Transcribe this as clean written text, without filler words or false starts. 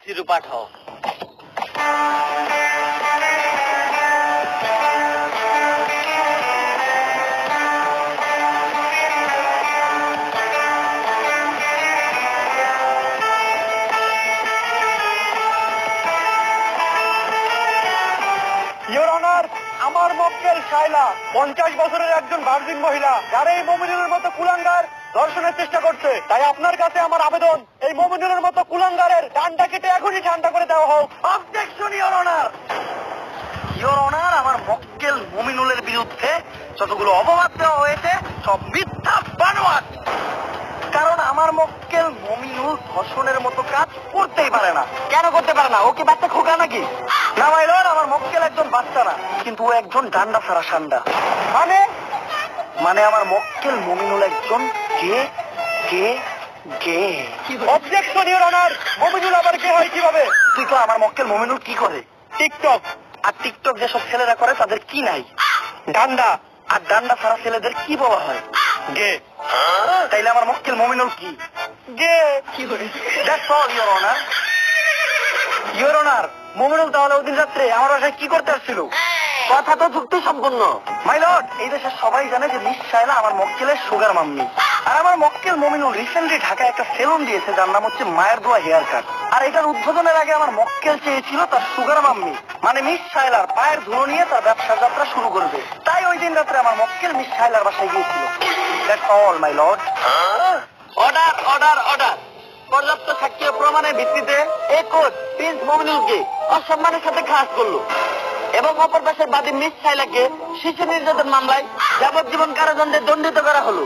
চিরু Pathao. Your honour, আমার মক্কেল শায়লা 50 বছরের একজন ভার্জিন মহিলা, যারা এই মমিনুলের মতো কুলাঙ্গার ধর্ষণের চেষ্টা করছে। তাই আপনার কাছে আমার আবেদন, এই মমিনুলের মতো কুলাঙ্গারের ডান্ডা কেটে এখনই ঠান্ডা করে দেওয়া হোক। Objection your honour. Your honour, আমার মক্কেল মমিনুলের বিরুদ্ধে যতগুলো অপবাদ দেওয়া হয়েছে সব মিথ্যা বানোয়াট। কারণ আমার মক্কেল মমিনুল ধর্ষণের মতো কাজ করতেই পারে না। কেন করতে পারে না? ও কি বাচ্চা খোকা নাকি? না মাই লর্ড, আমার মক্কেল একজন বাচ্চা না, কিন্তু ও একজন ডান্ডা ছাড়া সান্ডা। মানে আমার মক্কেল মমিনুল একজন গে গে গে। অবজেকশন ইওর অনার, মমিনুল আবার গে হয় কিভাবে? তুই তো আমার মক্কেল মমিনুল কি করে? টিকটক। আর টিকটক যেসব ছেলেরা করে তাদের কি নাই? ডান্ডা। আর ডান্ডা ছাড়া ছেলেদের কি বলা হয়? গে। তাইলে আমার মক্কেল মমিনুল কি? গে। That's all your honour. Your honour, মমিনুল তাহলে ওদিন রাত্রে আমার বাসায় কি করতে আসছিল? কথা তো যুক্তি সম্পূর্ণ। মাই লর্ড, এই দেশের সবাই জানে যে মিস শায়লা আমার মক্কেলের সুগার মাম্মি। আর আমার মক্কেল মমিনুল রিসেন্টলি ঢাকায় একটা সেলুন দিয়েছে যার নাম হচ্ছে মায়ের দোয়া হেয়ার কাট। আর এটার উদ্বোধনের আগে আমার মক্কেল চেয়েছিল তার সুগার মাম্মি মানে মিস শায়লার পায়ের ধুলো নিয়ে তার ব্যবসার যাত্রা শুরু করবে। তাই ওই দিন রাত্রে আমার মক্কেল মিস শায়লার বাসায় গিয়েছিল। That's all my lord. Order order order. পর্যাপ্ত সাক্ষ্য প্রমাণের ভিত্তিতে এই কোর্ট প্রিন্স মমিনুলকে অসম্মানের সাথে খাস করলো এবং অপর পাশের বাদী মিস শায়লাকে শিশু নির্যাতন মামলায় যাবজ্জীবন কারাদণ্ডে দণ্ডিত করা হলো।